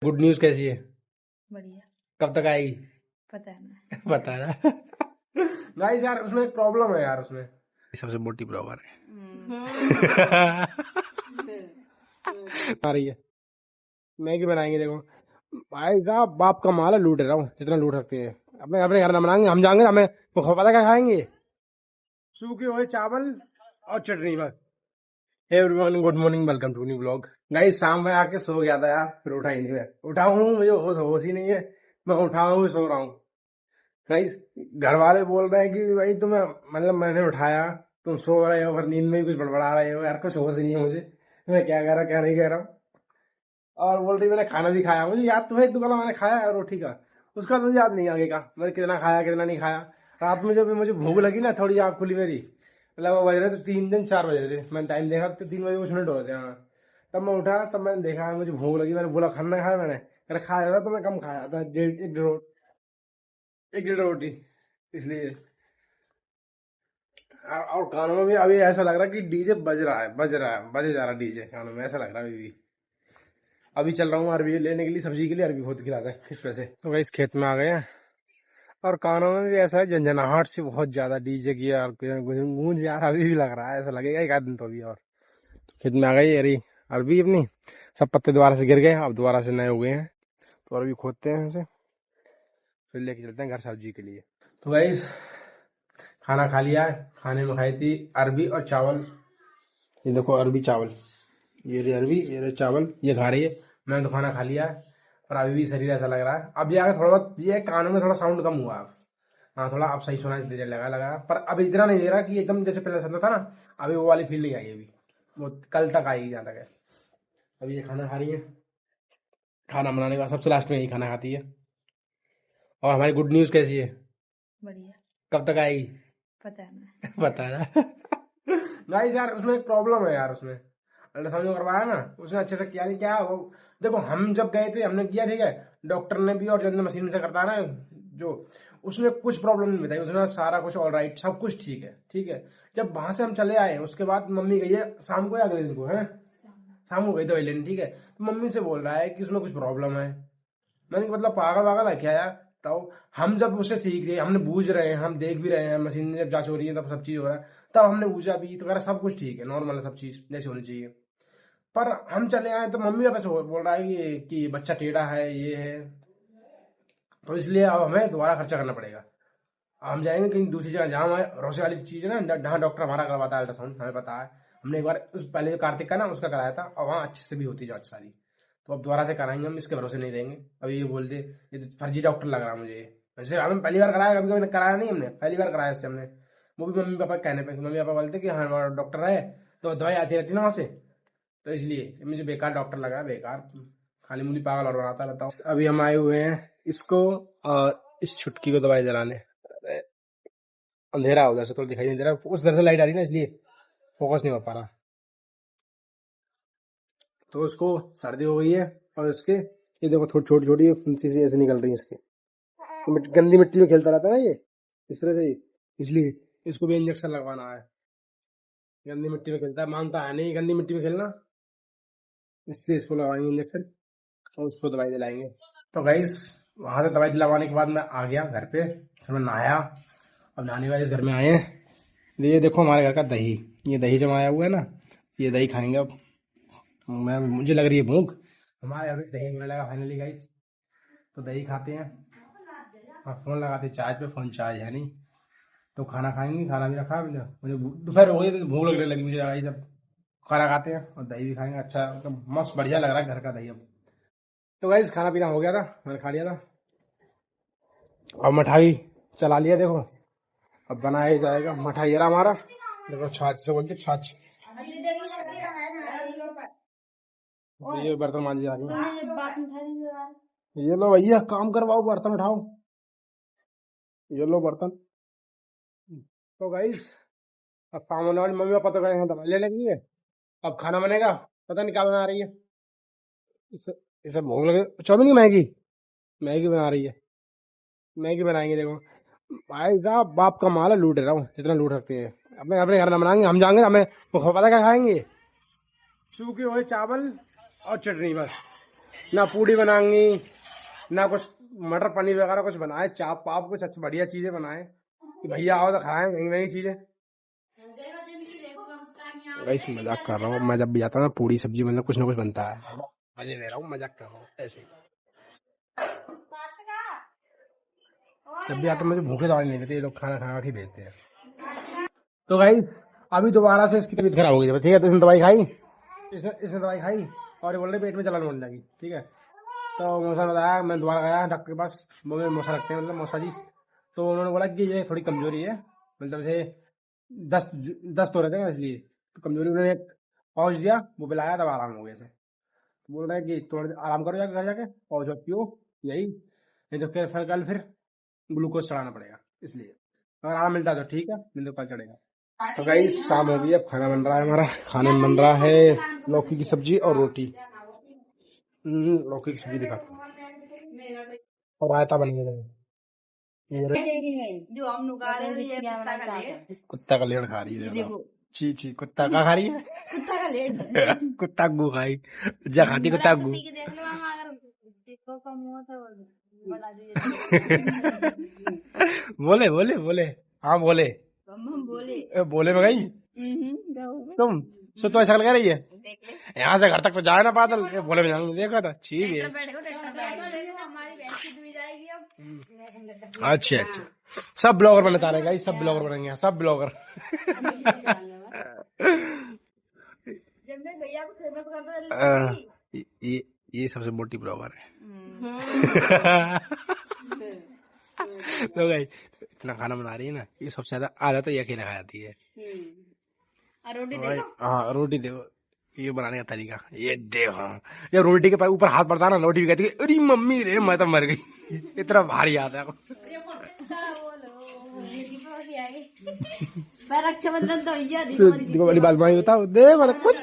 Good news कैसी है? बढ़िया। कब तक आएगी? पता है ना। बता रहा गाइस यार उसमें एक प्रॉब्लम है यार, उसमें सबसे मोटी ब्लॉगर है आ रही है। मैगी बनाएंगे, देखो भाई साहब बाप का माल है, लूट रहा हूँ जितना लूट सकते हैं। अपने अपने घर में बनाएंगे, हम जाएंगे हमें तो पता क्या खाएंगे, सूखे हुए चावल और चटनी बस। Everyone good morning, welcome to new blog. Guys शाम में आके सो गया था यार, फिर उठा ही नहीं। मैं उठा हूँ, मुझे होश ही नहीं है, मैं उठा हूँ सो रहा हूँ। गाइस घर वाले बोल रहे हैं कि भाई तुम्हें, मतलब मैंने उठाया, तुम सो रहे हो और नींद में भी कुछ बड़बड़ा रहे हो यार, कुछ होश ही नहीं है मुझे, मैं क्या कह रहा क्या नहीं कह रहा हूँ। और बोल रही मैंने खाना भी खाया, मुझे याद तो है एक दो मैंने खाया है रोटी का, उसका तो याद नहीं आगे का मैंने कितना खाया कितना नहीं खाया। रात में जब मुझे भूख लगी ना, थोड़ी आँख खुली मेरी, मतलब वो बज रहे थे 3 4 बज रहे थे, मैंने टाइम देखा तो 3 बजे कुछ मिनट हो रहे थे। हाँ तब मैं उठा, तब मैंने देखा मुझे भूख लगी, मैंने बोला खाना खाया, मैंने खाया था तो मैं कम खाया था, एक डेढ़ रोटी, इसलिए। और कानों में भी अभी ऐसा लग रहा है कि डीजे बजे जा रहा है डीजे कानों में, ऐसा लग रहा है अभी भी। अभी चल रहा हूँ अरबी लेने के लिए, सब्जी के लिए। अरबी बहुत खिलाता है किस वजह से, तो भाई इस खेत में आ गए हैं। और कानों में भी ऐसा है झंझनाहट से बहुत ज्यादा डीजे की यार, गूंज यार अभी भी लग रहा है, ऐसा लगेगा एक आध दिन तो अभी। और तो खेत में आ गई अरे अरबी अपनी, सब पत्ते दोबारा से गिर गए, अब दोबारा से नए हो गए हैं, तो अरबी खोदते हैं इसे, फिर लेके चलते हैं घर सब्जी के लिए। तो भाई खाना खा लिया है, खाने में खाई थी अरबी और चावल। ये देखो अरबी चावल, ये रही अरबी, ये रहे चावल, ये खा रही है। मैंने तो खाना खा लिया है, पर अभी भी शरीर ऐसा लग रहा है। अब ये आगे थोड़ा बहुत ये कानों में थोड़ा साउंड कम हुआ अब। हाँ थोड़ा अब सही सुनाई देने लगा, पर अब इतना नहीं दे रहा कि एकदम जैसे पहले सुनता था ना, अभी वो वाली फील नहीं आई अभी, वो कल तक आएगी जहाँ तक है। अभी ये खाना खा रही है, खाना बनाने के बाद सबसे लास्ट में यही खाना खाती है। और हमारी गुड न्यूज कैसी है? बढ़िया। कब तक आएगी? पता है ना। बता रहा गाइस यार उसमें एक प्रॉब्लम है यार, उसमें अल्ट्रासाउंड जो करवाया ना, उसने अच्छे से किया नहीं। क्या वो, देखो हम जब गए थे हमने किया ठीक है, डॉक्टर ने भी, और जो मशीन से करता है ना जो, उसने कुछ प्रॉब्लम नहीं बताई, उसने सारा कुछ ऑल राइट, सब कुछ ठीक है ठीक है। जब वहां से हम चले आए उसके बाद मम्मी गई है शाम को या अगले दिन को है, शाम को गई दवाई लेने ठीक है, तो मम्मी से बोल रहा है कि उसमें कुछ प्रॉब्लम है। मैंने कहा, मतलब पागल वागल है क्या यार। तो हम जब उससे ठीक थे, हमने बूझ रहे हैं, हम देख भी रहे हैं, मशीन में जब जांच हो रही है तब सब चीज हो रहा है, तब हमने बूझा भी तो कह रहा सब कुछ ठीक है, नॉर्मल है, सब चीज जैसे होनी चाहिए। पर हम चले आए तो मम्मी पापा से बोल रहा है कि बच्चा टेढ़ा है, ये है, तो इसलिए अब हमें दोबारा खर्चा करना पड़ेगा। अब हम जाएंगे कहीं दूसरी जगह जहाँ हमारे भरोसे वाली चीज है ना, जहाँ डॉक्टर हमारा करवाता है अल्ट्रासाउंड, हमें पता है। हमने एक बार उस पहले जो कार्तिक का ना उसका कराया था, और वहाँ अच्छे से भी होती जांच सारी। तो अब दोबारा से कराएंगे, हम इसके भरोसे नहीं देंगे। अभी ये बोल दे ये तो फर्जी डॉक्टर लग रहा है मुझे, वैसे हमें पहली बार कराया, कभी कभी कराया नहीं हमने, पहली बार कराया इससे हमने। वो भी मम्मी पापा के कहने पे, मम्मी पापा बोलते कि हाँ हमारा डॉक्टर है, तो दवाई आती रहती ना वहाँ से, तो इसलिए मुझे बेकार डॉक्टर लगा, बेकार खाली मुली पागल और बनाता रहता हूँ। अभी हम आए हुए हैं इसको और इस छुटकी को दवाई दिलाने। अंधेरा है उधर से, तो दिखाई नहीं दे रहा, उस तरह से लाइट आ रही ना, इसलिए फोकस नहीं हो पा रहा। तो उसको सर्दी हो गई है, और इसके ये देखो थोड़ी छोटी छोटी फुंसी सी ऐसे निकल रही है इसके, तो गंदी मिट्टी में खेलता रहता है ना ये, इस तरह से, इसलिए इसको भी इंजेक्शन लगवाना है। गंदी मिट्टी में खेलता है, मानता है नहीं गंदी मिट्टी में खेलना, इसलिए इसको लगाएंगे इंजेक्शन और उसको दवाई दिलाएंगे। तो गाइस वहां से दवाई दिलवाने के बाद मैं आ गया घर पे, फिर मैं नहाया। अब नहाने के बाद इस घर में आए हैं, ये देखो हमारे घर का दही, ये दही जमाया हुआ है ना, ये दही खाएंगे अब। मुझे लग रही है भूख, हमारे यहाँ पे दही मिलने लगा फाइनली गाइस, तो दही खाते हैं और फोन लगाते हैं चार्ज पे, फोन चार्ज है नहीं, तो खाना खाएंगे। खाना भी रखा है मुझे दोपहर हो गई तो भूख लगने लगी मुझे आई, जब खाना खाते हैं और दही भी खाएंगे। अच्छा मतलब मस्त बढ़िया लग रहा है घर का दही अब। तो गाइस खाना पीना हो गया था, मैंने खा लिया था, और मिठाई चला लिया देखो, अब बनाया जाएगा मिठाई। यार हमारा देखो छाछ से बोलते छाछ, ये बर्तन मांझी जा रही है, ये लो भैया काम करवाओ, बर्तन उठाओ, ये लो बर्तन। तो गाइस अब काम होने वाली, मम्मी पापा तो गए हैं दवाई लेने के लिए, अब खाना बनेगा, पता नहीं क्या बना रही है। इसे इसे भूख लगे, चाउमीन की मैगी, मैगी बना रही है, मैगी बनाएंगे देखो भाई साहब बाप का माल है, लूट रहा हूँ जितना लूट सकते हैं। अपने अपने घर में बनाएंगे, हम जाएंगे हमें पता क्या खाएंगे, सूखे हुए चावल और चटनी बस। ना पूड़ी बनाएंगी ना कुछ मटर पनीर वगैरह कुछ बनाए, चाप पाप कुछ अच्छी बढ़िया चीजें बनाए कि भैया आओ तो खाएं महंगी महंगी चीजें। गाइस मजाक कर रहा हूँ, मैं जब भी जाता हूँ ना पूड़ी सब्जी मतलब कुछ ना कुछ बनता है, मजे ले रहा हूँ, मजाक कर रहा हूँ ऐसे। जब भी आता हूँ मुझे भूखे दवाई नहीं देते ये लोग, खाना खा के भेजते हैं। तो गाइस अभी दोबारा से इसकी तबीयत खराब हो गई, ठीक है, तो इसने दवाई खाई, इसने दवाई खाई और ये बोल रहे पेट में जलन होने लगी, ठीक है। तो मौसा ने बताया, मैं दोबारा गया डॉक्टर के पास, वो मौसा लगते हैं मतलब मौसा जी, तो उन्होंने बोला कि ये थोड़ी कमजोरी है, मतलब ये दस्त हो रहे थे ना इसलिए तो कमजोरी, उन्होंने एक पाउच दिया वो पिलाया तब आराम हो गया से। तो बोल रहे हैं कि थोड़ा आराम करो जाके घर जाके, पाउच पियो यही, नहीं तो फिर कल फिर ग्लूकोज चढ़ाना पड़ेगा, इसलिए अगर आराम मिलता है तो ठीक है, नहीं तो कल चढ़ेगा। तो गाइस शाम हो गई, अब खाना बन रहा है हमारा, खाने में बन रहा है लौकी की सब्जी और रोटी। लौकी की सब्जी दिखाता हूँ और रायता बन गया। कुत्ता का लेड़ खा रही है, ची ची कुत्ता का खा रही है, कुत्ता का लेट कुत्ता गु खाई जा खाती कुत्ता गु। बोले बोले बोले हाँ बोले बोले में गई तुम सो तो ऐसा लगा रही है, यहाँ से घर तक तो जाए ना पैदल, बोले में जाने देखा था ठीक है। अच्छा अच्छा सब ब्लॉगर बनने जा रहे हैं, सब ब्लॉगर बनेंगे, सब ब्लॉगर। ये सबसे मोटी ब्लॉगर है। तो गाइस इतना खाना बना रही है ना, ये सबसे ज्यादा आधा तो ये अकेले खा जाती है। रोटी देखो, हाँ रोटी देखो, ये बनाने का तरीका ये देखो, जब रोटी के ऊपर हाथ पड़ता है ना, रोटी भी कहती है अरे मम्मी रे मैं तो मर गई, इतना भारी आता है। रक्षाबंधन तो दीपावली बात मानी बताओ, देखो कुछ